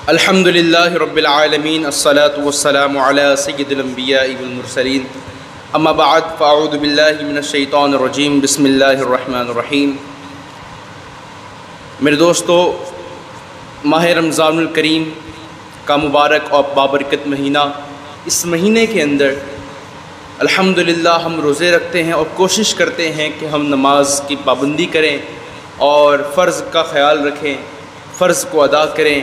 الحمدللہ رب العالمین الصلاة والسلام علی سید الانبیاء والمرسلین اما بعد فاعوذ باللہ من الشیطان الرجیم بسم اللہ الرحمن الرحیم۔ میرے دوستو، ماہ رمضان الکریم کا مبارک اور بابرکت مہینہ، اس مہینے کے اندر الحمدللہ ہم روزے رکھتے ہیں اور کوشش کرتے ہیں کہ ہم نماز کی پابندی کریں اور فرض کا خیال رکھیں، فرض کو ادا کریں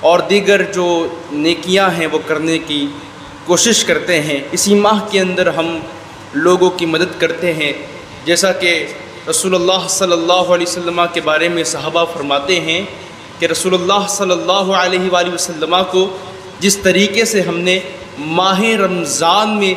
اور دیگر جو نیکیاں ہیں وہ کرنے کی کوشش کرتے ہیں۔ اسی ماہ کے اندر ہم لوگوں کی مدد کرتے ہیں، جیسا کہ رسول اللہ صلی اللہ علیہ وسلم کے بارے میں صحابہ فرماتے ہیں کہ رسول اللہ صلی اللہ علیہ وآلہ وسلم کو جس طریقے سے ہم نے ماہ رمضان میں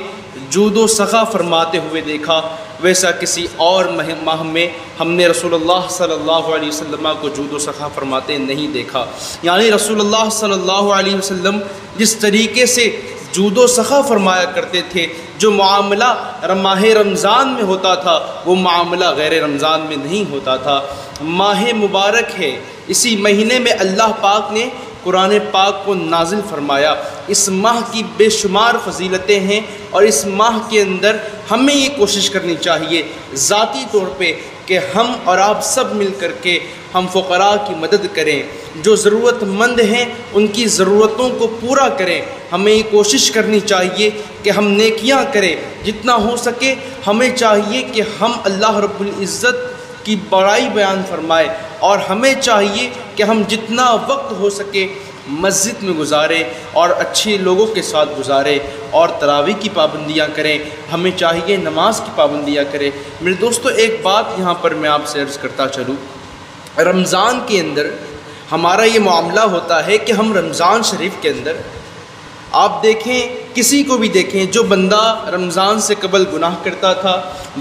جود و سخا فرماتے ہوئے دیکھا، ویسا کسی اور ماہ میں ہم نے رسول اللہ صلی اللہ علیہ وسلم کو جود و سخا فرماتے نہیں دیکھا۔ یعنی رسول اللہ صلی اللہ علیہ وسلم جس طریقے سے جود و سخا فرمایا کرتے تھے، جو معاملہ ماہ رمضان میں ہوتا تھا وہ معاملہ غیر رمضان میں نہیں ہوتا تھا۔ ماہ مبارک ہے، اسی مہینے میں اللہ پاک نے قرآن پاک کو نازل فرمایا۔ اس ماہ کی بے شمار فضیلتیں ہیں اور اس ماہ کے اندر ہمیں یہ کوشش کرنی چاہیے ذاتی طور پہ کہ ہم اور آپ سب مل کر کے ہم فقراء کی مدد کریں، جو ضرورت مند ہیں ان کی ضرورتوں کو پورا کریں۔ ہمیں یہ کوشش کرنی چاہیے کہ ہم نیکیاں کریں، جتنا ہو سکے ہمیں چاہیے کہ ہم اللہ رب العزت کی بڑائی بیان فرمائے، اور ہمیں چاہیے کہ ہم جتنا وقت ہو سکے مسجد میں گزاریں اور اچھے لوگوں کے ساتھ گزاریں اور تراویح کی پابندیاں کریں۔ ہمیں چاہیے نماز کی پابندیاں کریں۔ میرے دوستو، ایک بات یہاں پر میں آپ سے عرض کرتا چلوں، رمضان کے اندر ہمارا یہ معاملہ ہوتا ہے کہ ہم رمضان شریف کے اندر آپ دیکھیں، کسی کو بھی دیکھیں، جو بندہ رمضان سے قبل گناہ کرتا تھا،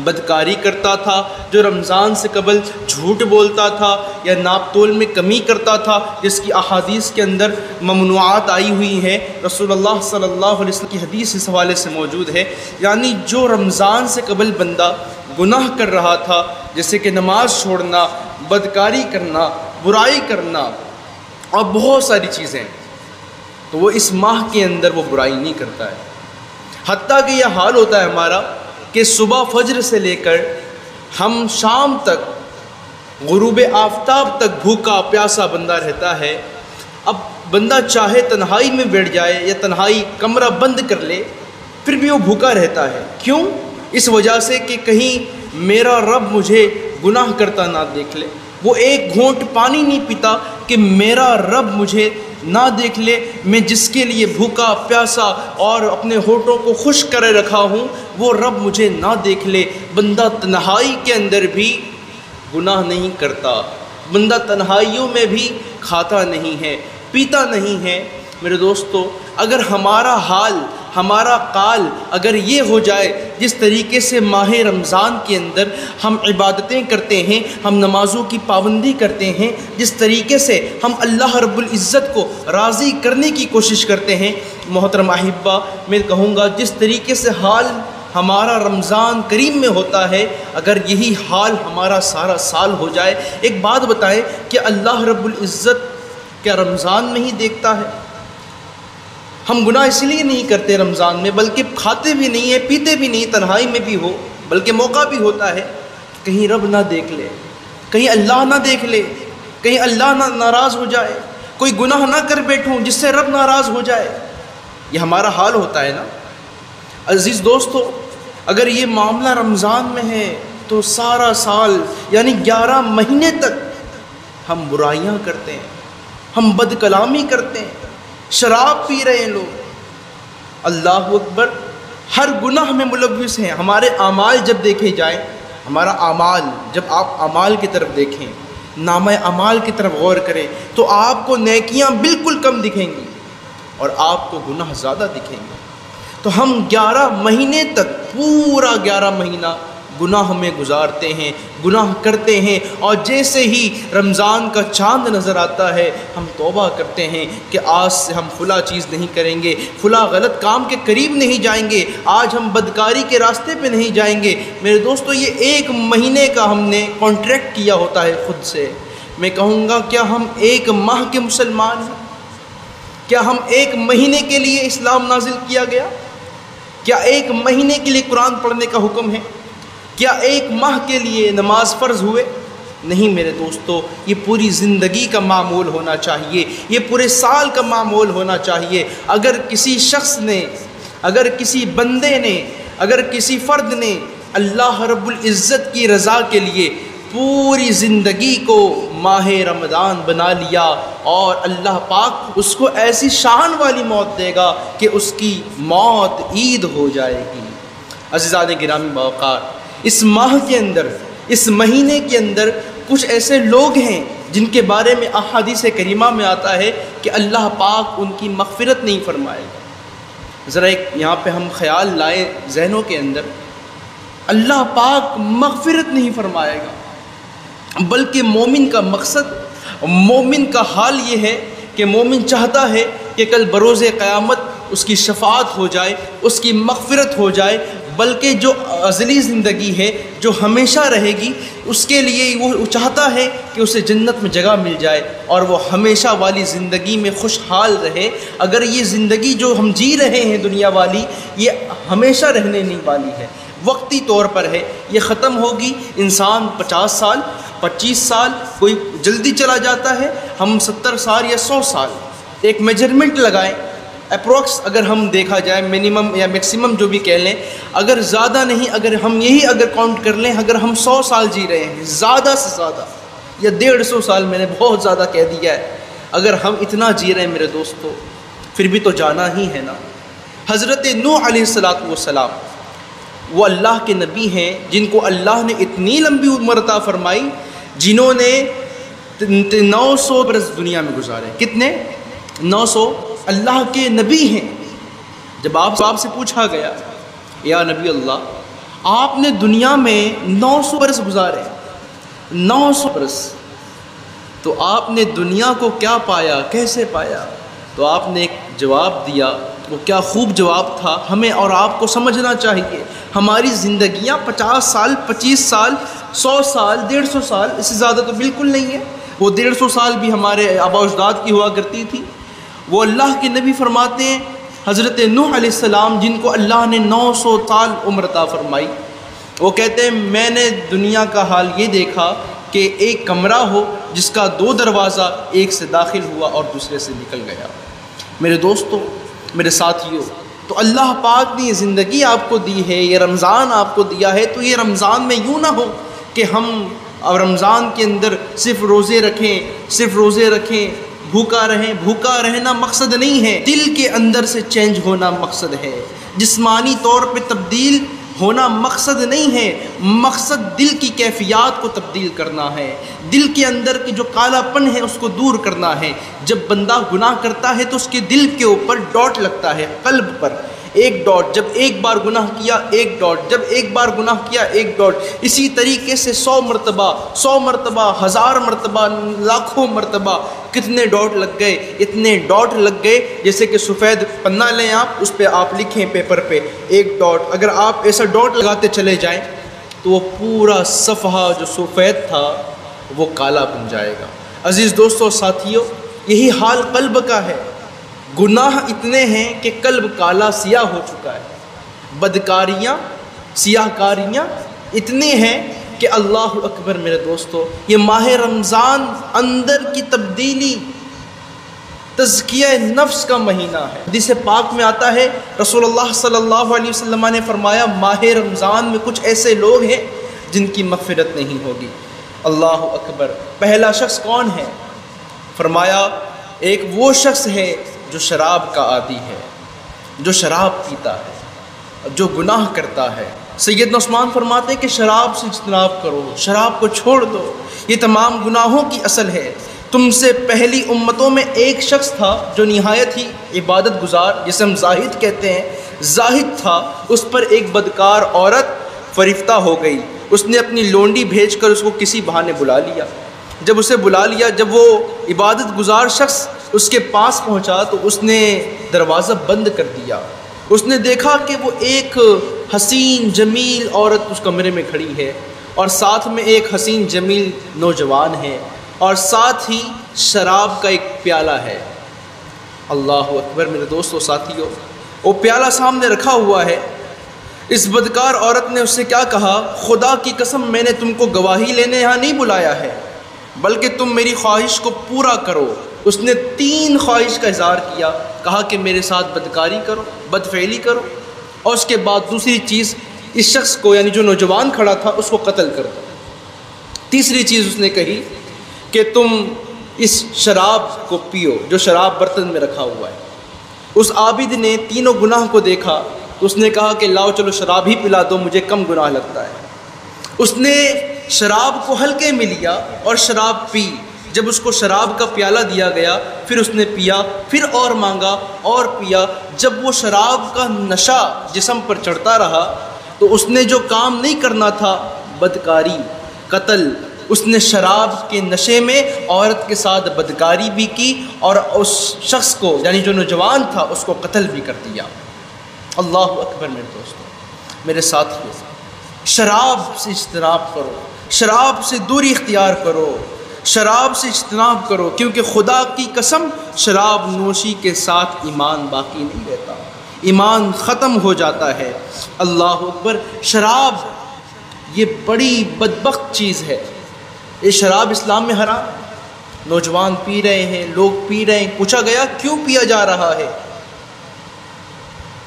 بدکاری کرتا تھا، جو رمضان سے قبل جھوٹ بولتا تھا یا ناپ تول میں کمی کرتا تھا، جس کی احادیث کے اندر ممنوعات آئی ہوئی ہیں، رسول اللہ صلی اللہ علیہ وسلم کی حدیث اس حوالے سے موجود ہے، یعنی جو رمضان سے قبل بندہ گناہ کر رہا تھا، جیسے کہ نماز چھوڑنا، بدکاری کرنا، برائی کرنا اور بہت ساری چیزیں، تو وہ اس ماہ کے اندر وہ برائی نہیں کرتا ہے۔ حتیٰ کہ یہ حال ہوتا ہے ہمارا کہ صبح فجر سے لے کر ہم شام تک، غروب آفتاب تک بھوکا پیاسا بندہ رہتا ہے۔ اب بندہ چاہے تنہائی میں بیٹھ جائے یا تنہائی کمرہ بند کر لے، پھر بھی وہ بھوکا رہتا ہے۔ کیوں؟ اس وجہ سے کہ کہیں میرا رب مجھے گناہ کرتا نہ دیکھ لے۔ وہ ایک گھونٹ پانی نہیں پیتا کہ میرا رب مجھے نہ دیکھ لے، میں جس کے لیے بھوکا پیاسا اور اپنے ہونٹوں کو خشک کرے رکھا ہوں وہ رب مجھے نہ دیکھ لے۔ بندہ تنہائی کے اندر بھی گناہ نہیں کرتا، بندہ تنہائیوں میں بھی کھاتا نہیں ہے، پیتا نہیں ہے۔ میرے دوستو، اگر ہمارا حال، ہمارا قال اگر یہ ہو جائے جس طریقے سے ماہ رمضان کے اندر ہم عبادتیں کرتے ہیں، ہم نمازوں کی پابندی کرتے ہیں، جس طریقے سے ہم اللہ رب العزت کو راضی کرنے کی کوشش کرتے ہیں، محترم احبہ، میں کہوں گا جس طریقے سے حال ہمارا رمضان کریم میں ہوتا ہے، اگر یہی حال ہمارا سارا سال ہو جائے۔ ایک بات بتائیں کہ اللہ رب العزت کیا رمضان میں ہی دیکھتا ہے؟ ہم گناہ اس لیے نہیں کرتے رمضان میں، بلکہ کھاتے بھی نہیں ہیں، پیتے بھی نہیں، تنہائی میں بھی ہو، بلکہ موقع بھی ہوتا ہے کہیں رب نہ دیکھ لے، کہیں اللہ نہ دیکھ لے، کہیں اللہ نہ ناراض ہو جائے، کوئی گناہ نہ کر بیٹھوں جس سے رب ناراض ہو جائے۔ یہ ہمارا حال ہوتا ہے نا۔ عزیز دوستو، اگر یہ معاملہ رمضان میں ہے تو سارا سال یعنی 11 مہینے تک ہم برائیاں کرتے ہیں، ہم بد کلامی کرتے ہیں، شراب پی رہے ہیں لوگ، اللہ اکبر، ہر گناہ میں ملوث ہیں۔ ہمارے اعمال جب دیکھے جائیں، ہمارا اعمال جب آپ اعمال کی طرف دیکھیں، نامہ اعمال کی طرف غور کریں، تو آپ کو نیکیاں بالکل کم دکھیں گی اور آپ کو گناہ زیادہ دکھیں گے۔ تو ہم 11 مہینے تک، پورا 11 مہینہ گناہ میں گزارتے ہیں، گناہ کرتے ہیں، اور جیسے ہی رمضان کا چاند نظر آتا ہے ہم توبہ کرتے ہیں کہ آج سے ہم فلاں چیز نہیں کریں گے، فلاں غلط کام کے قریب نہیں جائیں گے، آج ہم بدکاری کے راستے پہ نہیں جائیں گے۔ میرے دوستو، یہ 1 مہینے کا ہم نے کانٹریکٹ کیا ہوتا ہے خود سے۔ میں کہوں گا کیا ہم 1 ماہ کے مسلمان ہیں؟ کیا ہم ایک مہینے کے لیے اسلام نازل کیا گیا؟ کیا ایک مہینے کے لیے قرآن پڑھنے کا حکم ہے؟ کیا ایک ماہ کے لیے نماز فرض ہوئے؟ نہیں میرے دوستو، یہ پوری زندگی کا معمول ہونا چاہیے، یہ پورے سال کا معمول ہونا چاہیے۔ اگر کسی شخص نے، اگر کسی بندے نے، اگر کسی فرد نے اللہ رب العزت کی رضا کے لیے پوری زندگی کو ماہ رمضان بنا لیا، اور اللہ پاک اس کو ایسی شان والی موت دے گا کہ اس کی موت عید ہو جائے گی۔ عزیزان گرامی باوقار، اس ماہ کے اندر، اس مہینے کے اندر کچھ ایسے لوگ ہیں جن کے بارے میں احادیث کریمہ میں آتا ہے کہ اللہ پاک ان کی مغفرت نہیں فرمائے گا۔ ذرا ایک یہاں پہ ہم خیال لائیں ذہنوں کے اندر، اللہ پاک مغفرت نہیں فرمائے گا، بلکہ مومن کا مقصد، مومن کا حال یہ ہے کہ مومن چاہتا ہے کہ کل بروز قیامت اس کی شفاعت ہو جائے، اس کی مغفرت ہو جائے، بلکہ جو ازلی زندگی ہے جو ہمیشہ رہے گی اس کے لیے وہ چاہتا ہے کہ اسے جنت میں جگہ مل جائے اور وہ ہمیشہ والی زندگی میں خوشحال رہے۔ اگر یہ زندگی جو ہم جی رہے ہیں دنیا والی، یہ ہمیشہ رہنے نہیں والی ہے، وقتی طور پر ہے، یہ ختم ہوگی۔ انسان 50 سال، 25 سال، کوئی جلدی چلا جاتا ہے، ہم 70 سال یا 100 سال، ایک میجرمنٹ لگائیں اپروکس، اگر ہم دیکھا جائے منیمم یا میکسیمم جو بھی کہہ لیں، اگر زیادہ نہیں، اگر ہم یہی اگر کاؤنٹ کر لیں، اگر ہم 100 سال جی رہے ہیں زیادہ سے زیادہ، یا 150 سال، میں نے بہت زیادہ کہہ دیا ہے، اگر ہم اتنا جی رہے ہیں میرے دوستو، پھر بھی تو جانا ہی ہے نا۔ حضرت نوح علیہ السلام وہ اللہ کے نبی ہیں جن کو اللہ نے اتنی لمبی عمر عطا فرمائی، جنہوں نے 900 برس دنیا میں گزارے۔ کتنے؟ 900۔ اللہ کے نبی ہیں۔ جب آپ سے پوچھا گیا یا نبی اللہ آپ نے دنیا میں 900 برس گزارے، 900 برس، تو آپ نے دنیا کو کیا پایا، کیسے پایا؟ تو آپ نے ایک جواب دیا، وہ کیا خوب جواب تھا، ہمیں اور آپ کو سمجھنا چاہیے۔ ہماری زندگیاں 50 سال، 25 سال، 100 سال، 150 سال، اس سے زیادہ تو بالکل نہیں ہے۔ وہ 150 سال بھی ہمارے آباء و اجداد کی ہوا کرتی تھی۔ وہ اللہ کے نبی فرماتے ہیں حضرت نوح علیہ السلام، جن کو اللہ نے 900 سال عمر عطا فرمائی، وہ کہتے ہیں میں نے دنیا کا حال یہ دیکھا کہ ایک کمرہ ہو جس کا 2 دروازہ، ایک سے داخل ہوا اور دوسرے سے نکل گیا۔ میرے دوستوں، میرے ساتھیوں، تو اللہ پاک نے یہ زندگی آپ کو دی ہے، یہ رمضان آپ کو دیا ہے، تو یہ رمضان میں یوں نہ ہو کہ ہم رمضان کے اندر صرف روزے رکھیں، بھوکا رہیں۔ بھوکا رہنا مقصد نہیں ہے، دل کے اندر سے چینج ہونا مقصد ہے، جسمانی طور پہ تبدیل ہونا مقصد نہیں ہے، مقصد دل کی کیفیات کو تبدیل کرنا ہے، دل کے اندر کی جو کالا پن ہے اس کو دور کرنا ہے۔ جب بندہ گناہ کرتا ہے تو اس کے دل کے اوپر ڈاٹ لگتا ہے، قلب پر ایک ڈاٹ، جب ایک بار گناہ کیا ایک ڈاٹ، جب ایک بار گناہ کیا ایک ڈاٹ، اسی طریقے سے 100 مرتبہ، 1000 مرتبہ، لاکھوں مرتبہ، کتنے ڈاٹ لگ گئے؟ اتنے ڈاٹ لگ گئے جیسے کہ سفید پنہ لیں آپ، اس پہ آپ لکھیں پیپر پہ ایک ڈاٹ، اگر آپ ایسا ڈاٹ لگاتے چلے جائیں تو وہ پورا صفحہ جو سفید تھا وہ کالا بن جائے گا۔ عزیز دوستو، ساتھیوں، یہی حال قلب کا ہے۔ گناہ اتنے ہیں کہ قلب کالا سیاہ ہو چکا ہے، بدکاریاں، سیاہ کاریاں اتنی ہیں کہ اللہ اکبر میرے دوستو، یہ ماہ رمضان اندر کی تبدیلی، تزکیہ نفس کا مہینہ ہے۔ حدیث پاک میں آتا ہے، رسول اللہ صلی اللہ علیہ وسلم نے فرمایا ماہ رمضان میں کچھ ایسے لوگ ہیں جن کی مغفرت نہیں ہوگی۔ اللہ اکبر۔ پہلا شخص کون ہے؟ فرمایا ایک وہ شخص ہے جو شراب کا عادی ہے، جو شراب پیتا ہے، جو گناہ کرتا ہے۔ سیدنا عثمان فرماتے ہیں کہ شراب سے اجتناب کرو، شراب کو چھوڑ دو، یہ تمام گناہوں کی اصل ہے۔ تم سے پہلی امتوں میں ایک شخص تھا جو نہایت ہی عبادت گزار، جسے ہم زاہد کہتے ہیں، زاہد تھا۔ اس پر ایک بدکار عورت فریفتہ ہو گئی، اس نے اپنی لونڈی بھیج کر اس کو کسی بہانے بلا لیا۔ جب اسے بلا لیا، جب وہ عبادت گزار شخص اس کے پاس پہنچا تو اس نے دروازہ بند کر دیا۔ اس نے دیکھا کہ وہ ایک حسین جمیل عورت اس کمرے میں کھڑی ہے، اور ساتھ میں ایک حسین جمیل نوجوان ہے، اور ساتھ ہی شراب کا ایک پیالہ ہے۔ اللہ اکبر میرے دوستو ساتھیو، وہ پیالہ سامنے رکھا ہوا ہے، اس بدکار عورت نے اس سے کیا کہا، خدا کی قسم میں نے تم کو گواہی لینے یہاں نہیں بلایا ہے، بلکہ تم میری خواہش کو پورا کرو۔ اس نے 3 خواہش کا اظہار کیا، کہا کہ میرے ساتھ بدکاری کرو، بدفعلی کرو، اور اس کے بعد دوسری چیز اس شخص کو یعنی جو نوجوان کھڑا تھا اس کو قتل کر دو۔ تیسری چیز اس نے کہی کہ تم اس شراب کو پیو جو شراب برتن میں رکھا ہوا ہے۔ اس عابد نے تینوں گناہ کو دیکھا تو اس نے کہا کہ لاؤ چلو شراب ہی پلا دو، مجھے کم گناہ لگتا ہے۔ اس نے شراب کو ہلکے میں لیا اور شراب پی۔ جب اس کو شراب کا پیالہ دیا گیا پھر اس نے پیا، پھر اور مانگا اور پیا۔ جب وہ شراب کا نشہ جسم پر چڑھتا رہا تو اس نے جو کام نہیں کرنا تھا، بدکاری، قتل، اس نے شراب کے نشے میں عورت کے ساتھ بدکاری بھی کی اور اس شخص کو یعنی جو نوجوان تھا اس کو قتل بھی کر دیا۔ اللہ اکبر میرے دوستو، میرے ساتھیو، شراب سے اجتناب کرو، شراب سے دوری اختیار کرو، شراب سے اجتناب کرو، کیونکہ خدا کی قسم شراب نوشی کے ساتھ ایمان باقی نہیں رہتا، ایمان ختم ہو جاتا ہے۔ اللہ اکبر، شراب یہ بڑی بدبخت چیز ہے۔ یہ شراب اسلام میں حرام، نوجوان پی رہے ہیں، لوگ پی رہے ہیں۔ پوچھا گیا کیوں پیا جا رہا ہے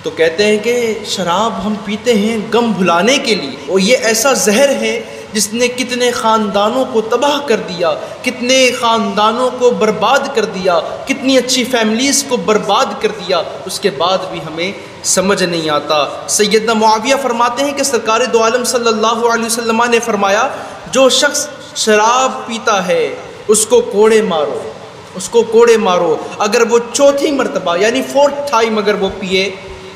تو کہتے ہیں کہ شراب ہم پیتے ہیں غم بھلانے کے لیے، اور یہ ایسا زہر ہے جس نے کتنے خاندانوں کو تباہ کر دیا، کتنے خاندانوں کو برباد کر دیا، کتنی اچھی فیملیز کو برباد کر دیا، اس کے بعد بھی ہمیں سمجھ نہیں آتا۔ سیدنا معاویہ فرماتے ہیں کہ سرکار دو عالم صلی اللہ علیہ وسلم نے فرمایا، جو شخص شراب پیتا ہے اس کو کوڑے مارو، اس کو کوڑے مارو، اگر وہ چوتھی مرتبہ یعنی 4th ٹائم اگر وہ پیے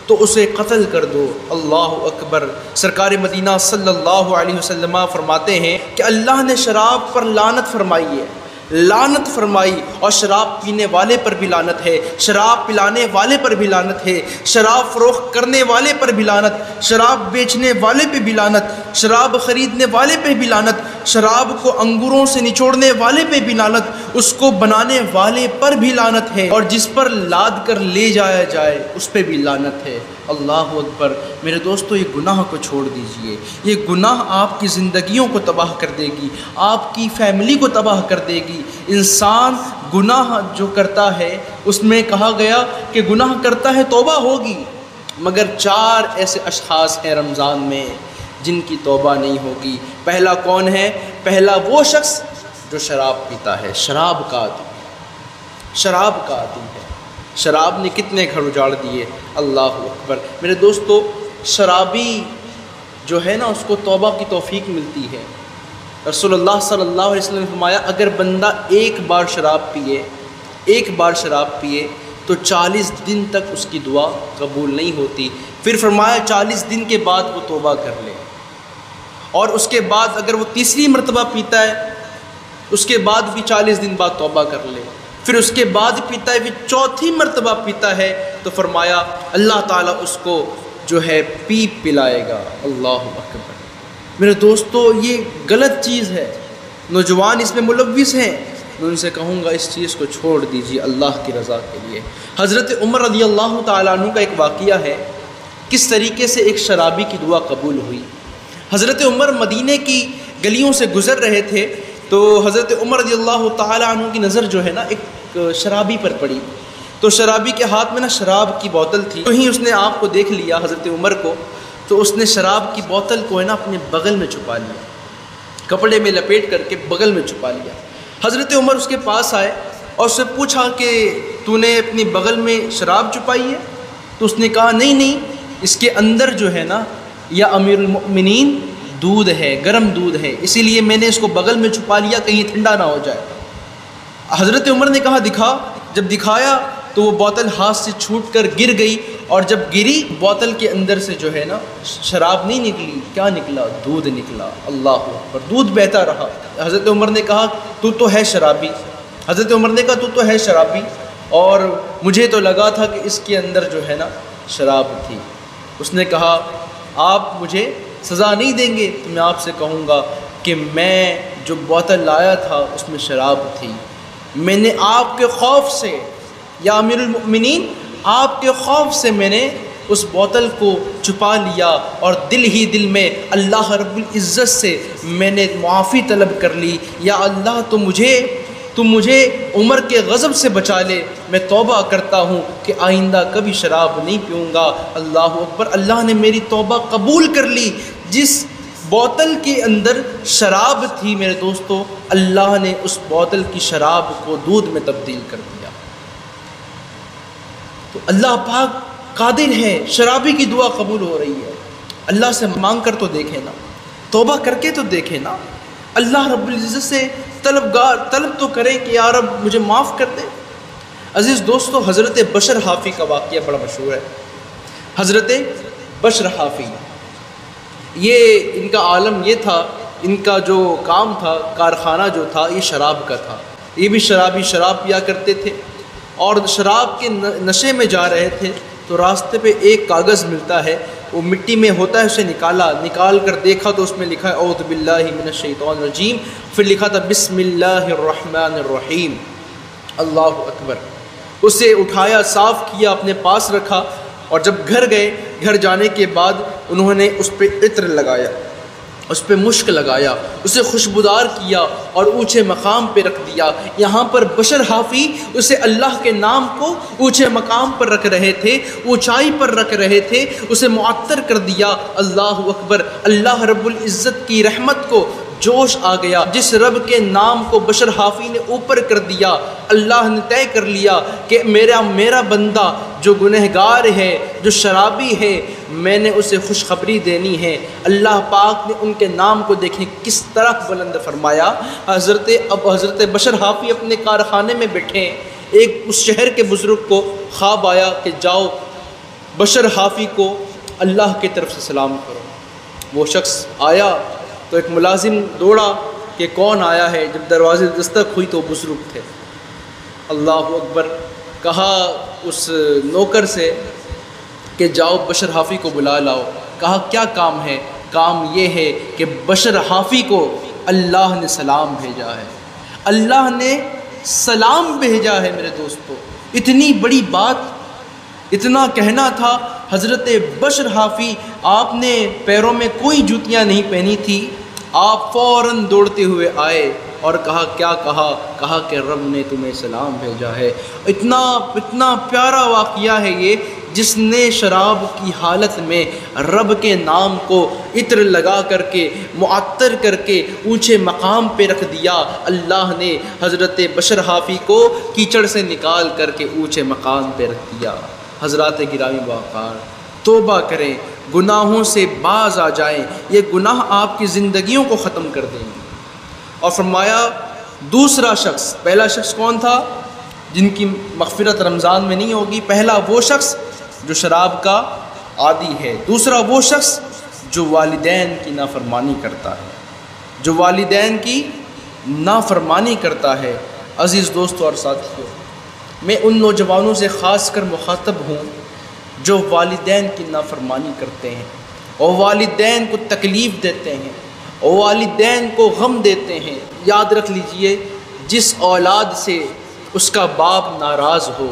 تو اسے قتل کر دو۔ اللہ اکبر۔ سرکار مدینہ صلی اللہ علیہ وسلم فرماتے ہیں کہ اللہ نے شراب پر لعنت فرمائی ہے، لعنت فرمائی، اور شراب پینے والے پر بھی لعنت ہے، شراب پلانے والے پر بھی لعنت ہے، شراب فروخت کرنے والے پر بھی لعنت، شراب بیچنے والے پہ بھی لعنت، شراب خریدنے والے پہ بھی لعنت، شراب کو انگوروں سے نچوڑنے والے پہ بھی لعنت، اس کو بنانے والے پر بھی لعنت ہے، اور جس پر لاد کر لے جایا جائے اس پہ بھی لعنت ہے۔ اللہ اکبر۔ میرے دوستو، یہ گناہ کو چھوڑ دیجئے، یہ گناہ آپ کی زندگیوں کو تباہ کر دے گی، آپ کی فیملی کو تباہ کر دے گی۔ انسان گناہ جو کرتا ہے اس میں کہا گیا کہ گناہ کرتا ہے توبہ ہوگی، مگر 4 ایسے اشخاص ہیں رمضان میں جن کی توبہ نہیں ہوگی۔ پہلا کون ہے؟ پہلا وہ شخص جو شراب پیتا ہے، شراب کا عادی، شراب کا عادی ہے۔ شراب نے کتنے گھر اجاڑ دیے۔ اللہ اکبر۔ میرے دوستو، شرابی جو ہے نا اس کو توبہ کی توفیق ملتی ہے۔ رسول اللہ صلی اللہ علیہ وسلم نے فرمایا، اگر بندہ ایک بار شراب پیے تو 40 دن تک اس کی دعا قبول نہیں ہوتی۔ پھر فرمایا 40 دن کے بعد وہ توبہ کر لے، اور اس کے بعد اگر وہ تیسری مرتبہ پیتا ہے اس کے بعد بھی 40 دن بعد توبہ کر لے، پھر اس کے بعد پیتا ہے، پھر چوتھی مرتبہ پیتا ہے تو فرمایا اللہ تعالیٰ اس کو جو ہے پلائے گا۔ اللہ اکبر۔ میرے دوستو، یہ غلط چیز ہے، نوجوان اس میں ملوث ہیں، میں ان سے کہوں گا اس چیز کو چھوڑ دیجیے اللہ کی رضا کے لیے۔ حضرت عمر رضی اللہ تعالیٰ عنہ کا ایک واقعہ ہے، کس طریقے سے ایک شرابی کی دعا قبول ہوئی۔ حضرت عمر مدینے کی گلیوں سے گزر رہے تھے تو حضرت عمر رضی اللہ تعالیٰ عنہ کی نظر جو ہے نا ایک شرابی پر پڑی، تو شرابی کے ہاتھ میں نا شراب کی بوتل تھی، وہیں اس نے آپ کو دیکھ لیا حضرت عمر کو، تو اس نے شراب کی بوتل کو ہے نا اپنے بغل میں چھپا لیا، کپڑے میں لپیٹ کر کے بغل میں چھپا لیا۔ حضرت عمر اس کے پاس آئے اور اس سے پوچھا کہ تو نے اپنی بغل میں شراب چھپائی ہے؟ تو اس نے کہا نہیں، اس کے اندر جو ہے نا یا امیر المؤمنین دودھ ہے، گرم دودھ ہے، اسی لیے میں نے اس کو بغل میں چھپا لیا کہیں ٹھنڈا نہ ہو جائے۔ حضرت عمر نے کہا دکھا، جب دکھایا تو وہ بوتل ہاتھ سے چھوٹ کر گر گئی، اور جب گری بوتل کے اندر سے جو ہے نا شراب نہیں نکلی، کیا نکلا؟ دودھ نکلا۔ اللہ اکبر۔ دودھ بہتا رہا۔ حضرت عمر نے کہا تو ہے شرابی۔ حضرت عمر نے کہا تو ہے شرابی، اور مجھے تو لگا تھا کہ اس کے اندر جو ہے نا شراب تھی۔ اس نے کہا آپ مجھے سزا نہیں دیں گے تو میں آپ سے کہوں گا کہ میں جو بوتل لایا تھا اس میں شراب تھی، میں نے آپ کے خوف سے یا امیر المؤمنین، آپ کے خوف سے میں نے اس بوتل کو چھپا لیا اور دل ہی دل میں اللہ رب العزت سے میں نے معافی طلب کر لی، یا اللہ تو مجھے عمر کے غضب سے بچا لے، میں توبہ کرتا ہوں کہ آئندہ کبھی شراب نہیں پیوں گا۔ اللہ اکبر، اللہ نے میری توبہ قبول کر لی۔ جس بوتل کے اندر شراب تھی میرے دوستو، اللہ نے اس بوتل کی شراب کو دودھ میں تبدیل کر دیا۔ تو اللہ پاک قادر ہے، شرابی کی دعا قبول ہو رہی ہے۔ اللہ سے مانگ کر تو دیکھیں نا، توبہ کر کے تو دیکھیں نا، اللہ رب العزت سے طلب تو کریں کہ یا رب مجھے معاف کر دے۔ عزیز دوستو، حضرت بشر حافی کا واقعہ بڑا مشہور ہے۔ حضرت بشر حافی، یہ ان کا عالم یہ تھا، ان کا جو کام تھا، کارخانہ جو تھا، یہ شراب کا تھا۔ یہ بھی شرابی شراب پیا کرتے تھے، اور شراب کے نشے میں جا رہے تھے تو راستے پہ ایک کاغذ ملتا ہے، وہ مٹی میں ہوتا ہے، اسے نکال کر دیکھا تو اس میں لکھا ہے اعوذ باللہ من الشیطان الرجیم، پھر لکھا تھا بسم اللہ الرحمن الرحیم، اللہ اکبر۔ اسے اٹھایا، صاف کیا، اپنے پاس رکھا، اور جب گھر گئے، گھر جانے کے بعد انہوں نے اس پہ عطر لگایا، اس پہ مشک لگایا، اسے خوشبودار کیا اور اونچے مقام پہ رکھ دیا۔ یہاں پر بشر حافی اسے اللہ کے نام کو اونچے مقام پر رکھ رہے تھے، اونچائی پر رکھ رہے تھے، اسے معطر کر دیا۔ اللہ اکبر، اللہ رب العزت کی رحمت کو جوش آ گیا۔ جس رب کے نام کو بشر حافی نے اوپر کر دیا، اللہ نے طے کر لیا کہ میرا بندہ جو گنہگار ہے، جو شرابی ہے، میں نے اسے خوشخبری دینی ہے۔ اللہ پاک نے ان کے نام کو دیکھیں کس طرح بلند فرمایا۔ حضرت بشر حافی اپنے کارخانے میں بیٹھے، ایک اس شہر کے بزرگ کو خواب آیا کہ جاؤ بشر حافی کو اللہ کی طرف سے سلام کرو۔ وہ شخص آیا تو ایک ملازم دوڑا کہ کون آیا ہے۔ جب دروازے دستک ہوئی تو بزرگ تھے۔ اللہ اکبر، کہا اس نوکر سے کہ جاؤ بشر حافی کو بلا لاؤ۔ کہا کیا کام ہے؟ کام یہ ہے کہ بشر حافی کو اللہ نے سلام بھیجا ہے، اللہ نے سلام بھیجا ہے۔ میرے دوستو، اتنی بڑی بات، اتنا کہنا تھا۔ حضرت بشر حافی، آپ نے پیروں میں کوئی جوتیاں نہیں پہنی تھی، آپ فوراً دوڑتے ہوئے آئے اور کہا کیا کہا کہ رب نے تمہیں سلام بھیجا ہے۔ اتنا پیارا واقعہ ہے یہ، جس نے شراب کی حالت میں رب کے نام کو عطر لگا کر کے، معطر کر کے اونچے مقام پہ رکھ دیا۔ اللہ نے حضرت بشر حافی کو کیچڑ سے نکال کر کے اونچے مقام پہ رکھ دیا۔ حضرات گرامی وقار، توبہ کریں، گناہوں سے باز آ جائیں، یہ گناہ آپ کی زندگیوں کو ختم کر دیں گے۔ اور فرمایا دوسرا شخص، پہلا شخص کون تھا؟ جن کی مغفرت رمضان میں نہیں ہوگی۔ پہلا وہ شخص جو شراب کا عادی ہے، دوسرا وہ شخص جو والدین کی نافرمانی کرتا ہے، جو والدین کی نافرمانی کرتا ہے۔ عزیز دوستو اور ساتھیو، میں ان نوجوانوں سے خاص کر مخاطب ہوں جو والدین کی نافرمانی کرتے ہیں اور والدین کو تکلیف دیتے ہیں اور والدین کو غم دیتے ہیں۔ یاد رکھ لیجئے، جس اولاد سے اس کا باپ ناراض ہو،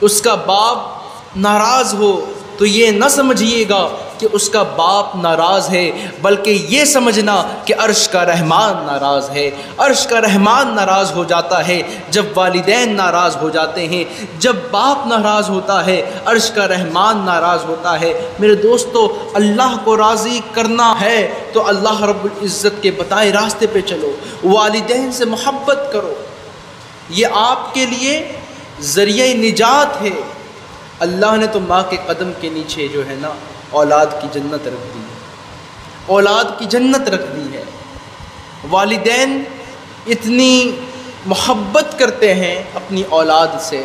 اس کا باپ ناراض ہو، تو یہ نہ سمجھیے گا کہ اس کا باپ ناراض ہے، بلکہ یہ سمجھنا کہ عرش کا رحمان ناراض ہے۔ عرش کا رحمان ناراض ہو جاتا ہے جب والدین ناراض ہو جاتے ہیں، جب باپ ناراض ہوتا ہے، عرش کا رحمان ناراض ہوتا ہے۔ میرے دوستو، اللہ کو راضی کرنا ہے تو اللہ رب العزت کے بتائے راستے پہ چلو، والدین سے محبت کرو، یہ آپ کے لیے ذریعہ نجات ہے۔ اللہ نے تو ماں کے قدم کے نیچے جو ہے نا اولاد کی جنت رکھ دی ہے، اولاد کی جنت رکھ دی ہے۔ والدین اتنی محبت کرتے ہیں اپنی اولاد سے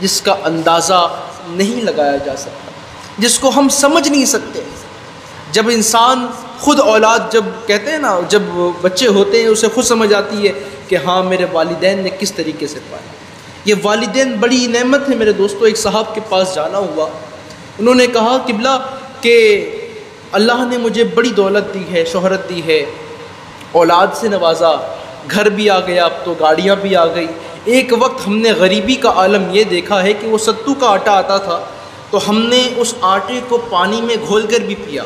جس کا اندازہ نہیں لگایا جا سکتا، جس کو ہم سمجھ نہیں سکتے۔ جب انسان خود اولاد، جب کہتے ہیں نا، جب بچے ہوتے ہیں اسے خود سمجھ آتی ہے کہ ہاں میرے والدین نے کس طریقے سے پایا۔ یہ والدین بڑی نعمت ہے میرے دوستو۔ ایک صاحب کے پاس جانا ہوا، انہوں نے کہا قبلہ کہ اللہ نے مجھے بڑی دولت دی ہے، شہرت دی ہے، اولاد سے نوازا، گھر بھی آ گیا، اب تو گاڑیاں بھی آ گئی، ایک وقت ہم نے غریبی کا عالم یہ دیکھا ہے کہ وہ ستو کا آٹا آتا تھا تو ہم نے اس آٹے کو پانی میں گھول کر بھی پیا،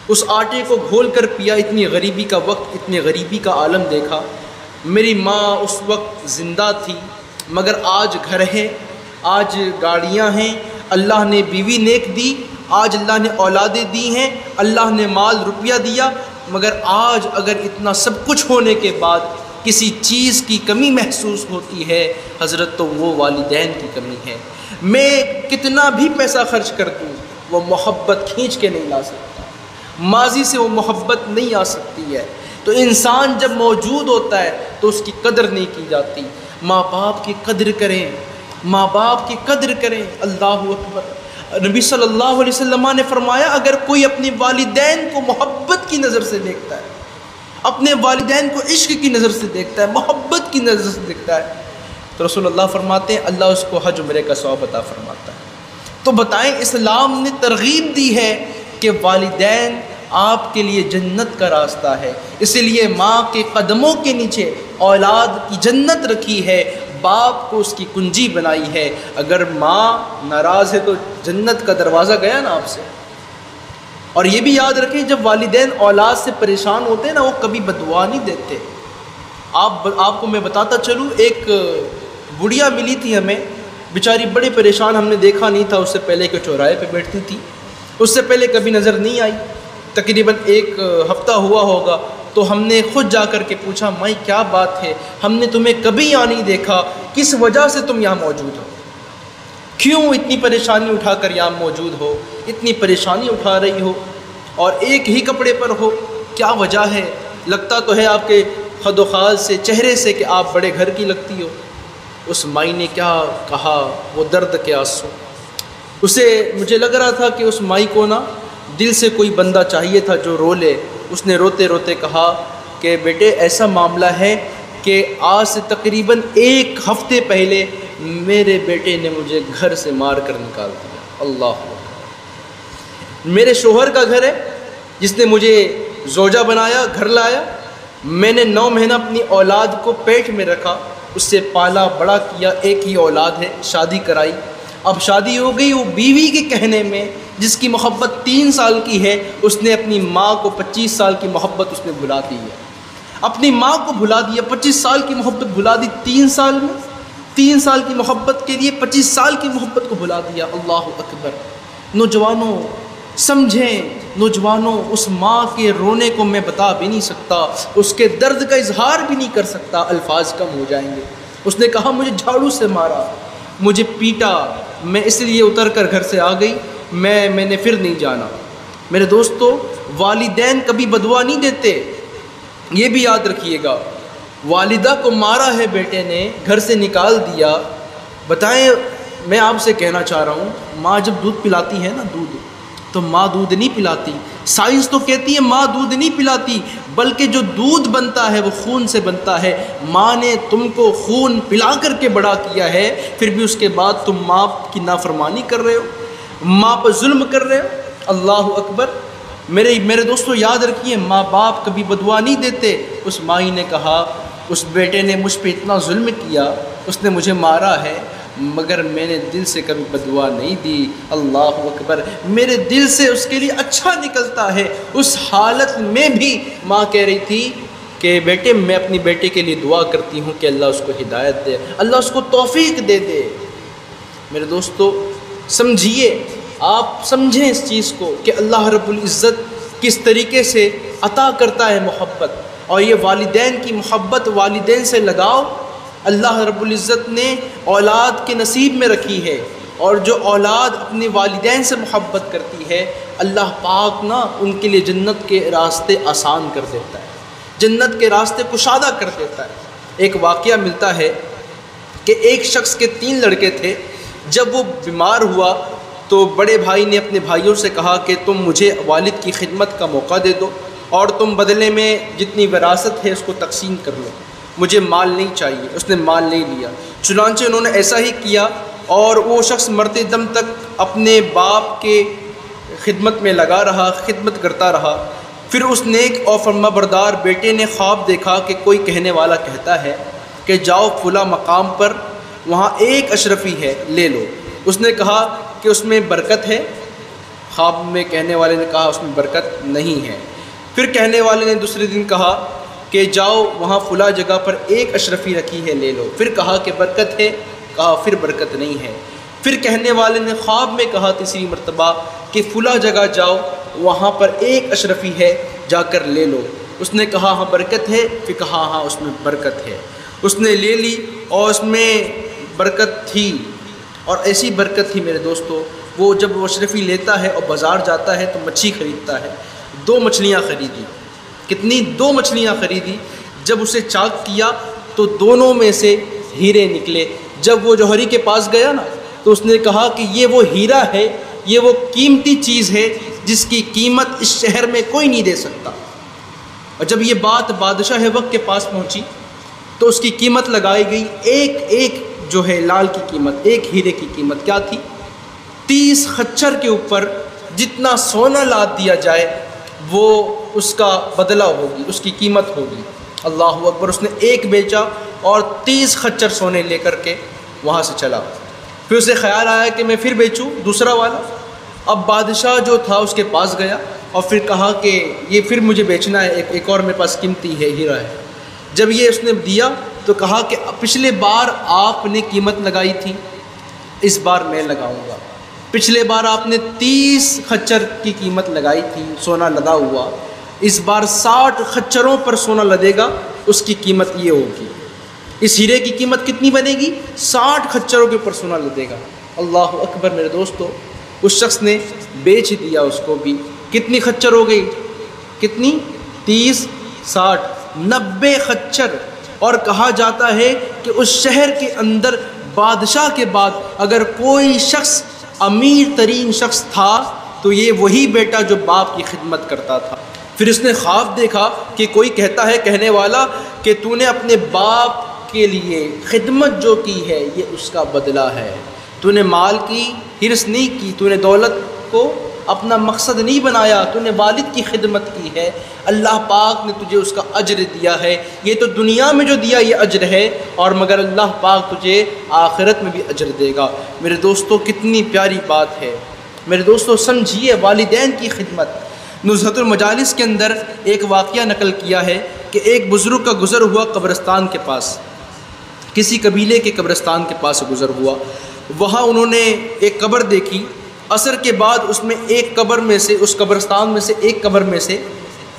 اس آٹے کو گھول کر پیا۔ اتنی غریبی کا وقت، اتنی غریبی کا عالم دیکھا۔ میری ماں اس وقت زندہ تھی، مگر آج گھر ہے، آج گاڑیاں ہیں، اللہ نے بیوی نیک دی، آج اللہ نے اولادیں دی ہیں، اللہ نے مال روپیہ دیا، مگر آج اگر اتنا سب کچھ ہونے کے بعد کسی چیز کی کمی محسوس ہوتی ہے حضرت، تو وہ والدین کی کمی ہے۔ میں کتنا بھی پیسہ خرچ کر دوں وہ محبت کھینچ کے نہیں لا سکتا، ماضی سے وہ محبت نہیں آ سکتی ہے۔ تو انسان جب موجود ہوتا ہے تو اس کی قدر نہیں کی جاتی۔ ماں باپ کی قدر کریں، ماں باپ کی قدر کریں۔ اللہ اکبر۔ نبی صلی اللہ علیہ وسلم نے فرمایا اگر کوئی اپنے والدین کو محبت کی نظر سے دیکھتا ہے، اپنے والدین کو عشق کی نظر سے دیکھتا ہے، محبت کی نظر سے دیکھتا ہے، تو رسول اللہ فرماتے ہیں اللہ اس کو حج عمرے کا ثواب عطا فرماتا ہے۔ تو بتائیں اسلام نے ترغیب دی ہے کہ والدین آپ کے لیے جنت کا راستہ ہے، اسی لیے ماں کے قدموں کے نیچے اولاد کی جنت رکھی ہے، باپ کو اس کی کنجی بنائی ہے۔ اگر ماں ناراض ہے تو جنت کا دروازہ گیا نا آپ سے۔ اور یہ بھی یاد رکھیں جب والدین اولاد سے پریشان ہوتے ہیں نا، وہ کبھی بددعا نہیں دیتے۔ آپ کو میں بتاتا چلوں، ایک بڑھیا ملی تھی ہمیں، بیچاری بڑے پریشان، ہم نے دیکھا نہیں تھا اس سے پہلے کہ چوراہے پہ بیٹھتی تھی، اس سے پہلے کبھی نظر نہیں آئی، تقریباً ایک ہفتہ ہوا ہوگا، تو ہم نے خود جا کر کے پوچھا مائی کیا بات ہے، ہم نے تمہیں کبھی یہاں نہیں دیکھا، کس وجہ سے تم یہاں موجود ہو، کیوں اتنی پریشانی اٹھا کر یہاں موجود ہو، اتنی پریشانی اٹھا رہی ہو اور ایک ہی کپڑے پر ہو، کیا وجہ ہے؟ لگتا تو ہے آپ کے خد و خال سے، چہرے سے کہ آپ بڑے گھر کی لگتی ہو۔ اس مائی نے کیا کہا، وہ درد کے آنسو، اسے مجھے لگ رہا تھا کہ اس مائی کو نا دل سے کوئی بندہ چاہیے تھا جو رو لے۔ اس نے روتے روتے کہا کہ بیٹے ایسا معاملہ ہے کہ آج سے تقریباً ایک ہفتے پہلے میرے بیٹے نے مجھے گھر سے مار کر نکال دیا۔ اللہ اکبر۔ میرے شوہر کا گھر ہے جس نے مجھے زوجہ بنایا، گھر لایا، میں نے 9 مہینہ اپنی اولاد کو پیٹ میں رکھا، اس سے پالا بڑا کیا، ایک ہی اولاد ہے، شادی کرائی، اب شادی ہو گئی، وہ بیوی کے کہنے میں جس کی محبت 3 سال کی ہے، اس نے اپنی ماں کو 25 سال کی محبت اس نے بھلا دی ہے، اپنی ماں کو بھلا دیا، 25 سال کی محبت بھلا دی 3 سال میں، 3 سال کی محبت کے لیے 25 سال کی محبت کو بھلا دیا۔ اللہ اکبر۔ نوجوانوں سمجھیں، نوجوانوں اس ماں کے رونے کو میں بتا بھی نہیں سکتا، اس کے درد کا اظہار بھی نہیں کر سکتا، الفاظ کم ہو جائیں گے۔ اس نے کہا مجھے جھاڑو سے مارا، مجھے پیٹا، میں اس لیے اتر کر گھر سے آ گئی، میں نے پھر نہیں جانا۔ میرے دوستو والدین کبھی بددعا نہیں دیتے، یہ بھی یاد رکھیے گا۔ والدہ کو مارا ہے بیٹے نے، گھر سے نکال دیا، بتائیں میں آپ سے کہنا چاہ رہا ہوں، ماں جب دودھ پلاتی ہے نا، دودھ تو ماں دودھ نہیں پلاتی، سائنس تو کہتی ہے ماں دودھ نہیں پلاتی، بلکہ جو دودھ بنتا ہے وہ خون سے بنتا ہے۔ ماں نے تم کو خون پلا کر کے بڑا کیا ہے، پھر بھی اس کے بعد تم ماں کی نافرمانی کر رہے ہو، ماں پر ظلم کر رہے ہو۔ اللہ اکبر۔ میرے دوستو یاد رکھیے، ماں باپ کبھی بددعا نہیں دیتے۔ اس مائی نے کہا اس بیٹے نے مجھ پہ اتنا ظلم کیا، اس نے مجھے مارا ہے، مگر میں نے دل سے کبھی بددعا نہیں دی۔ اللہ اکبر۔ میرے دل سے اس کے لیے اچھا نکلتا ہے۔ اس حالت میں بھی ماں کہہ رہی تھی کہ بیٹے میں اپنی بیٹے کے لیے دعا کرتی ہوں کہ اللہ اس کو ہدایت دے، اللہ اس کو توفیق دے دے۔ میرے دوستو سمجھیے، آپ سمجھیں اس چیز کو کہ اللہ رب العزت کس طریقے سے عطا کرتا ہے محبت، اور یہ والدین کی محبت، والدین سے لگاؤ اللہ رب العزت نے اولاد کے نصیب میں رکھی ہے، اور جو اولاد اپنے والدین سے محبت کرتی ہے اللہ پاک نا ان کے لیے جنت کے راستے آسان کر دیتا ہے، جنت کے راستے کشادہ کر دیتا ہے۔ ایک واقعہ ملتا ہے کہ ایک شخص کے 3 لڑکے تھے، جب وہ بیمار ہوا تو بڑے بھائی نے اپنے بھائیوں سے کہا کہ تم مجھے والد کی خدمت کا موقع دے دو، اور تم بدلے میں جتنی وراثت ہے اس کو تقسیم کر لو، مجھے مال نہیں چاہیے۔ اس نے مال نہیں لیا، چنانچہ انہوں نے ایسا ہی کیا، اور وہ شخص مرتے دم تک اپنے باپ کے خدمت میں لگا رہا، خدمت کرتا رہا۔ پھر اس نیک اور فرما بردار بیٹے نے خواب دیکھا کہ کوئی کہنے والا کہتا ہے کہ جاؤ فلاں مقام پر، وہاں ایک اشرفی ہے، لے لو۔ اس نے کہا کہ اس میں برکت ہے؟ خواب میں کہنے والے نے کہا اس میں برکت نہیں ہے۔ پھر کہنے والے نے دوسرے دن کہا کہ جاؤ وہاں فلاں جگہ پر ایک اشرفی رکھی ہے، لے لو۔ پھر کہا کہ برکت ہے؟ کہا پھر برکت نہیں ہے۔ پھر کہنے والے نے خواب میں کہا تیسری مرتبہ کہ فلاں جگہ جاؤ، وہاں پر ایک اشرفی ہے، جا کر لے لو۔ اس نے کہا ہاں برکت ہے؟ پھر کہا ہاں اس میں برکت ہے۔ اس نے لے لی اور اس میں برکت تھی، اور ایسی برکت تھی میرے دوستو، وہ جب وہ اشرفی لیتا ہے اور بازار جاتا ہے تو مچھلی خریدتا ہے۔ 2 مچھلیاں خریدی۔ کتنی؟ 2 مچھلیاں خریدی۔ جب اسے چاک کیا تو دونوں میں سے ہیرے نکلے۔ جب وہ جوہری کے پاس گیا نا تو اس نے کہا کہ یہ وہ ہیرا ہے، یہ وہ قیمتی چیز ہے جس کی قیمت اس شہر میں کوئی نہیں دے سکتا۔ اور جب یہ بات بادشاہ وقت کے پاس پہنچی تو اس کی قیمت لگائی گئی، ایک جو ہے لال کی قیمت، ایک ہیرے کی قیمت کیا تھی؟ 30 خچر کے اوپر جتنا سونا لاد دیا جائے وہ اس کا بدلہ ہوگی، اس کی قیمت ہوگی۔ اللہ اکبر! اس نے ایک بیچا اور 30 خچر سونے لے کر کے وہاں سے چلا۔ پھر اسے خیال آیا کہ میں پھر بیچوں دوسرا والا۔ اب بادشاہ جو تھا اس کے پاس گیا اور پھر کہا کہ یہ پھر مجھے بیچنا ہے، ایک اور میرے پاس قیمتی ہے، ہیرا ہے۔ جب یہ اس نے دیا تو کہا کہ پچھلے بار آپ نے قیمت لگائی تھی، اس بار میں لگاؤں گا۔ پچھلے بار آپ نے 30 خچر کی قیمت لگائی تھی، سونا لدا ہوا، اس بار 60 خچروں پر سونا لدے گا، اس کی قیمت یہ ہوگی۔ اس ہیرے کی قیمت کتنی بنے گی؟ 60 خچروں کے اوپر سونا لدے گا۔ اللہ اکبر! میرے دوستو، اس شخص نے بیچ دیا اس کو بھی۔ کتنی خچر ہو گئی؟ کتنی؟ 30 60 90 خچر۔ اور کہا جاتا ہے کہ اس شہر کے اندر بادشاہ کے بعد اگر کوئی شخص امیر ترین شخص تھا تو یہ وہی بیٹا جو باپ کی خدمت کرتا تھا۔ پھر اس نے خواب دیکھا کہ کوئی کہتا ہے، کہنے والا، کہ تو نے اپنے باپ کے لیے خدمت جو کی ہے یہ اس کا بدلہ ہے۔ تو نے مال کی حرص نہیں کی، تو نے دولت کو اپنا مقصد نہیں بنایا، تو نے والد کی خدمت کی ہے، اللہ پاک نے تجھے اس کا اجر دیا ہے۔ یہ تو دنیا میں جو دیا یہ اجر ہے، اور مگر اللہ پاک تجھے آخرت میں بھی اجر دے گا۔ میرے دوستو کتنی پیاری بات ہے۔ میرے دوستو سمجھیے والدین کی خدمت۔ نزہۃ المجالس کے اندر ایک واقعہ نقل کیا ہے کہ ایک بزرگ کا گزر ہوا قبرستان کے پاس، کسی قبیلے کے قبرستان کے پاس گزر ہوا۔ وہاں انہوں نے ایک قبر دیکھی۔ عصر کے بعد اس میں ایک قبر میں سے، اس قبرستان میں سے ایک قبر میں سے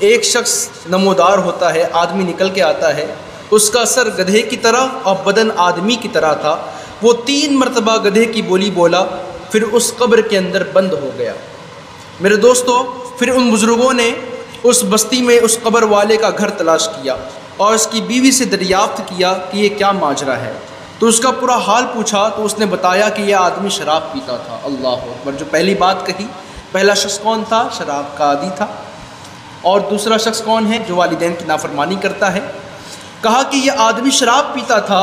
ایک شخص نمودار ہوتا ہے، آدمی نکل کے آتا ہے۔ اس کا سر گدھے کی طرح اور بدن آدمی کی طرح تھا۔ وہ 3 مرتبہ گدھے کی بولی بولا، پھر اس قبر کے اندر بند ہو گیا۔ میرے دوستو پھر ان بزرگوں نے اس بستی میں اس قبر والے کا گھر تلاش کیا اور اس کی بیوی سے دریافت کیا کہ یہ کیا ماجرا ہے۔ تو اس کا پورا حال پوچھا تو اس نے بتایا کہ یہ آدمی شراب پیتا تھا۔ اللہ اکبر! جو پہلی بات کہی، پہلا شخص کون تھا؟ شراب کا عادی تھا۔ اور دوسرا شخص کون ہے؟ جو والدین کی نافرمانی کرتا ہے۔ کہا کہ یہ آدمی شراب پیتا تھا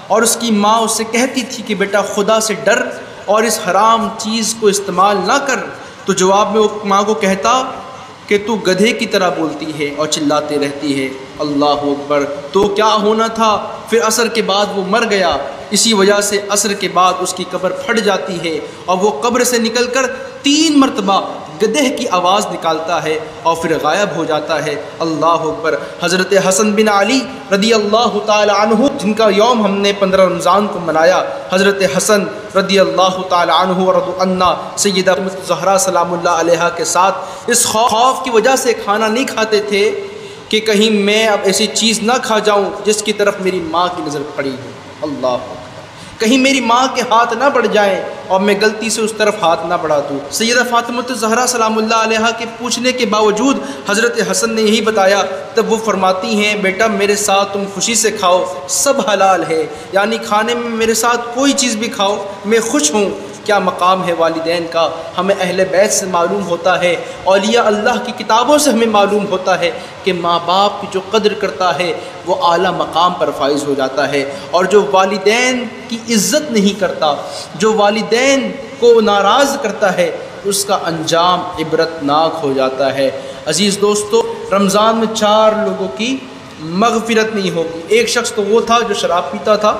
اور اس کی ماں اس سے کہتی تھی کہ بیٹا خدا سے ڈر اور اس حرام چیز کو استعمال نہ کر، تو جواب میں وہ ماں کو کہتا کہ تو گدھے کی طرح بولتی ہے اور چلاتے رہتی ہے۔ اللہ اکبر! تو کیا ہونا تھا؟ پھر عصر کے بعد وہ مر گیا۔ اسی وجہ سے عصر کے بعد اس کی قبر پھٹ جاتی ہے اور وہ قبر سے نکل کر 3 مرتبہ گدھے کی آواز نکالتا ہے اور پھر غائب ہو جاتا ہے۔ اللہ اکبر! حضرت حسن بن علی رضی اللہ تعالی عنہ، جن کا یوم ہم نے 15 رمضان کو منایا، حضرت حسن رضی اللہ تعالی عنہ ورضوا عنا سیدہ زہرا سلام اللہ علیہا کے ساتھ اس خوف کی وجہ سے کھانا نہیں کھاتے تھے کہ کہیں میں اب ایسی چیز نہ کھا جاؤں جس کی طرف میری ماں کی نظر پڑی ہو۔ اللہ اکبر! کہیں میری ماں کے ہاتھ نہ بڑھ جائیں اور میں غلطی سے اس طرف ہاتھ نہ بڑھا دوں۔ سیدہ فاطمہ الزہرا سلام اللہ علیہا کے پوچھنے کے باوجود حضرت حسن نے یہی بتایا۔ تب وہ فرماتی ہیں، بیٹا میرے ساتھ تم خوشی سے کھاؤ، سب حلال ہے، یعنی کھانے میں میرے ساتھ کوئی چیز بھی کھاؤ، میں خوش ہوں۔ کیا مقام ہے والدین کا! ہمیں اہل بیت سے معلوم ہوتا ہے، اولیاء اللہ کی کتابوں سے ہمیں معلوم ہوتا ہے کہ ماں باپ کی جو قدر کرتا ہے وہ اعلیٰ مقام پر فائز ہو جاتا ہے، اور جو والدین کی عزت نہیں کرتا، جو والدین کو ناراض کرتا ہے، اس کا انجام عبرتناک ہو جاتا ہے۔ عزیز دوستو، رمضان میں 4 لوگوں کی مغفرت نہیں ہوگی۔ ایک شخص تو وہ تھا جو شراب پیتا تھا،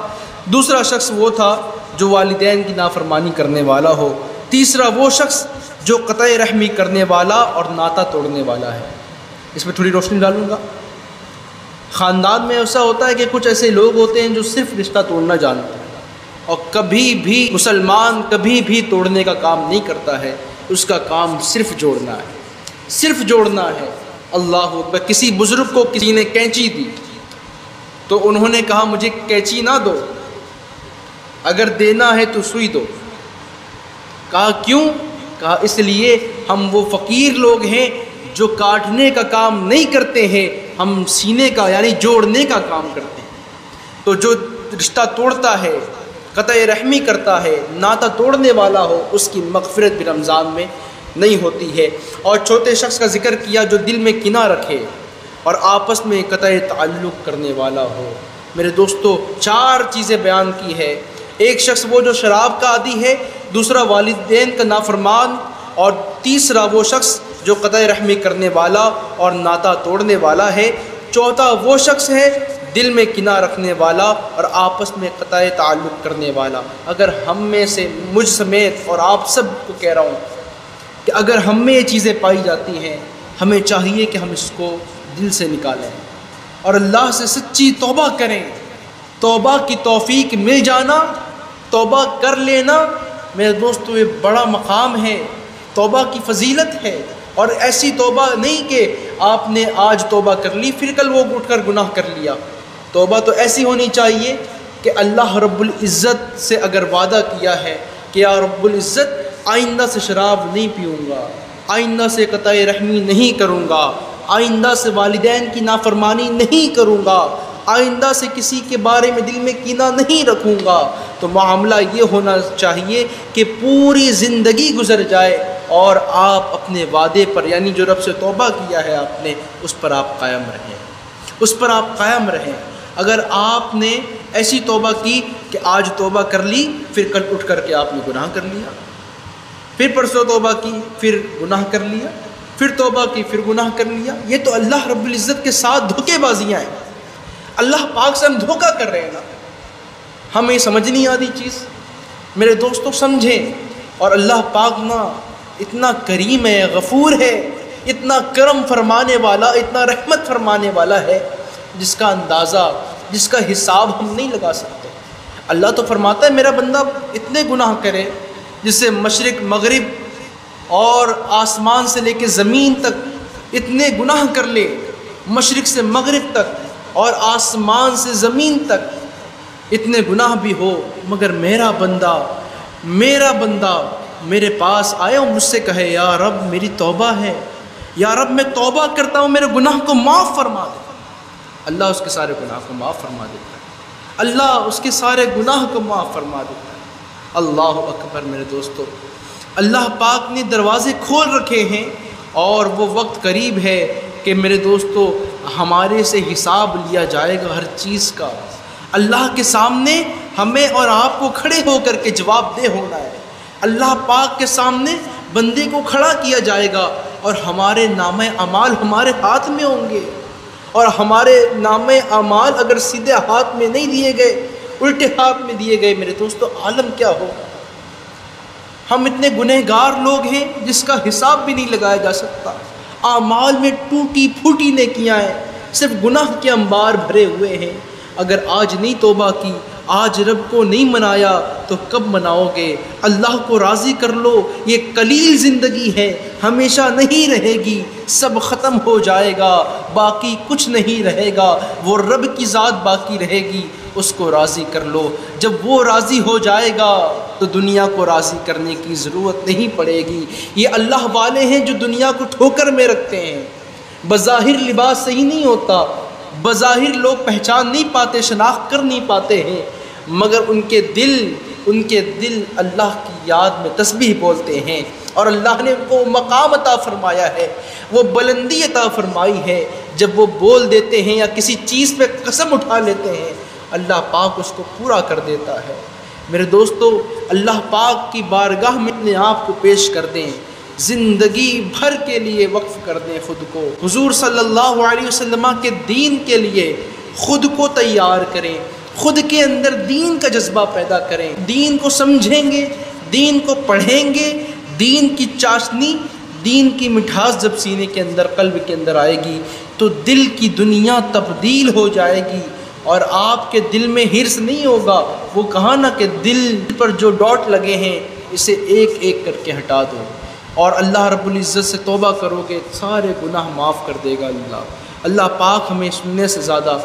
دوسرا شخص وہ تھا جو والدین کی نافرمانی کرنے والا ہو، تیسرا وہ شخص جو قطع رحمی کرنے والا اور ناتا توڑنے والا ہے۔ اس میں تھوڑی روشنی ڈالوں گا۔ خاندان میں ایسا ہوتا ہے کہ کچھ ایسے لوگ ہوتے ہیں جو صرف رشتہ توڑنا جانتے ہیں، اور کبھی بھی مسلمان کبھی بھی توڑنے کا کام نہیں کرتا ہے، اس کا کام صرف جوڑنا ہے، صرف جوڑنا ہے۔ اللہ اکبر۔ کسی بزرگ کو کسی نے کینچی دی تو انہوں نے کہا مجھے کینچی نہ دو، اگر دینا ہے تو سوئی دو۔ کہا کیوں؟ کہا اس لیے ہم وہ فقیر لوگ ہیں جو کاٹنے کا کام نہیں کرتے ہیں، ہم سینے کا یعنی جوڑنے کا کام کرتے ہیں۔ تو جو رشتہ توڑتا ہے، قطع رحمی کرتا ہے، ناتا توڑنے والا ہو، اس کی مغفرت بھی رمضان میں نہیں ہوتی ہے۔ اور چھوٹے شخص کا ذکر کیا جو دل میں کینہ رکھے اور آپس میں قطع تعلق کرنے والا ہو۔ میرے دوستو 4 چیزیں بیان کی ہے۔ ایک شخص وہ جو شراب کا عادی ہے، دوسرا والدین کا نافرمان، اور تیسرا وہ شخص جو قطع رحمی کرنے والا اور ناتا توڑنے والا ہے، چوتھا وہ شخص ہے دل میں کینہ رکھنے والا اور آپس میں قطع تعلق کرنے والا۔ اگر ہم میں سے، مجھ سمیت اور آپ سب کو کہہ رہا ہوں کہ اگر ہم میں یہ چیزیں پائی جاتی ہیں، ہمیں چاہیے کہ ہم اس کو دل سے نکالیں اور اللہ سے سچی توبہ کریں۔ توبہ کی توفیق مل جانا، توبہ کر لینا، میرے دوستو یہ بڑا مقام ہے، توبہ کی فضیلت ہے۔ اور ایسی توبہ نہیں کہ آپ نے آج توبہ کر لی پھر کل وہ اٹھ کر گناہ کر لیا۔ توبہ تو ایسی ہونی چاہیے کہ اللہ رب العزت سے اگر وعدہ کیا ہے کہ یا رب العزت آئندہ سے شراب نہیں پیوں گا، آئندہ سے قطع رحمی نہیں کروں گا، آئندہ سے والدین کی نافرمانی نہیں کروں گا، آئندہ سے کسی کے بارے میں دل میں کینہ نہیں رکھوں گا، تو معاملہ یہ ہونا چاہیے کہ پوری زندگی گزر جائے اور آپ اپنے وعدے پر، یعنی جو رب سے توبہ کیا ہے آپ نے، اس پر آپ قائم رہیں، اس پر آپ قائم رہیں۔ اگر آپ نے ایسی توبہ کی کہ آج توبہ کر لی پھر کل اٹھ کر کے آپ نے گناہ کر لیا، پھر پرسوں توبہ کی پھر گناہ کر لیا، پھر توبہ کی پھر گناہ کر لیا، یہ تو اللہ رب العزت کے ساتھ دھوکے بازیاں ہیں۔ اللہ پاک سے ہم دھوکہ کر رہے ہیں نا، ہمیں سمجھ نہیں آتی چیز۔ میرے دوستوں سمجھیں، اور اللہ پاک نا اتنا کریم ہے، غفور ہے، اتنا کرم فرمانے والا، اتنا رحمت فرمانے والا ہے جس کا اندازہ، جس کا حساب ہم نہیں لگا سکتے۔ اللہ تو فرماتا ہے میرا بندہ اتنے گناہ کرے جس سے مشرق مغرب اور آسمان سے لے کے زمین تک اتنے گناہ کر لے، مشرق سے مغرب تک اور آسمان سے زمین تک اتنے گناہ بھی ہو، مگر میرا بندہ میرے پاس آئے اور مجھ سے کہے یا رب میری توبہ ہے، یا رب میں توبہ کرتا ہوں، میرے گناہ کو معاف فرما دے، اللہ اس کے سارے گناہ کو معاف فرما دیتا ہے، اللہ اس کے سارے گناہ کو معاف فرما دیتا ہے۔ اللہ اکبر۔ میرے دوستو اللہ پاک نے دروازے کھول رکھے ہیں اور وہ وقت قریب ہے کہ میرے دوستو ہمارے سے حساب لیا جائے گا ہر چیز کا۔ اللہ کے سامنے ہمیں اور آپ کو کھڑے ہو کر کے جواب دہ ہونا ہے۔ اللہ پاک کے سامنے بندے کو کھڑا کیا جائے گا اور ہمارے نامہ اعمال ہمارے ہاتھ میں ہوں گے، اور ہمارے نامہ اعمال اگر سیدھے ہاتھ میں نہیں دیے گئے، الٹے ہاتھ میں دیے گئے، میرے دوستو عالم کیا ہوگا۔ ہم اتنے گنہگار لوگ ہیں جس کا حساب بھی نہیں لگایا جا سکتا، اعمال میں ٹوٹی پھوٹی نیکیاں ہیں، صرف گناہ کے انبار بھرے ہوئے ہیں۔ اگر آج نہیں توبہ کی، آج رب کو نہیں منایا تو کب مناؤ گے؟ اللہ کو راضی کر لو، یہ قلیل زندگی ہے، ہمیشہ نہیں رہے گی، سب ختم ہو جائے گا، باقی کچھ نہیں رہے گا، وہ رب کی ذات باقی رہے گی، اس کو راضی کر لو۔ جب وہ راضی ہو جائے گا تو دنیا کو راضی کرنے کی ضرورت نہیں پڑے گی۔ یہ اللہ والے ہیں جو دنیا کو ٹھوکر میں رکھتے ہیں۔ بظاہر لباس صحیح نہیں ہوتا، بظاہر لوگ پہچان نہیں پاتے، شناخت کر نہیں پاتے ہیں، مگر ان کے دل اللہ کی یاد میں تسبیح بولتے ہیں، اور اللہ نے ان کو مقام عطا فرمایا ہے، وہ بلندی عطا فرمائی ہے۔ جب وہ بول دیتے ہیں یا کسی چیز پہ قسم اٹھا لیتے ہیں، اللہ پاک اس کو پورا کر دیتا ہے۔ میرے دوستو اللہ پاک کی بارگاہ میں اپنے آپ کو پیش کر دیں، زندگی بھر کے لیے وقف کر دیں خود کو، حضور صلی اللہ علیہ وسلم کے دین کے لیے خود کو تیار کریں، خود کے اندر دین کا جذبہ پیدا کریں، دین کو سمجھیں گے، دین کو پڑھیں گے، دین کی چاشنی، دین کی مٹھاس جب سینے کے اندر، قلب کے اندر آئے گی تو دل کی دنیا تبدیل ہو جائے گی، اور آپ کے دل میں حرص نہیں ہوگا۔ وہ کہا نا کہ دل پر جو ڈاٹ لگے ہیں اسے ایک ایک کر کے ہٹا دو، اور اللہ رب العزت سے توبہ کرو گے سارے گناہ معاف کر دے گا اللہ۔ اللہ پاک ہمیں سننے سے زیادہ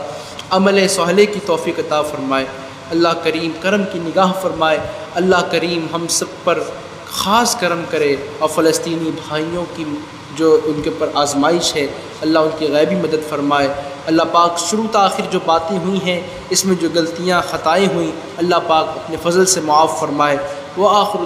عمل صالح کی توفیق عطا فرمائے، اللہ کریم کرم کی نگاہ فرمائے، اللہ کریم ہم سب پر خاص کرم کرے، اور فلسطینی بھائیوں کی جو ان کے اوپر آزمائش ہے اللہ ان کی غیبی مدد فرمائے۔ اللہ پاک شروع تا آخر جو باتیں ہوئی ہیں اس میں جو غلطیاں خطائیں ہوئیں اللہ پاک اپنے فضل سے معاف فرمائے۔ وآخر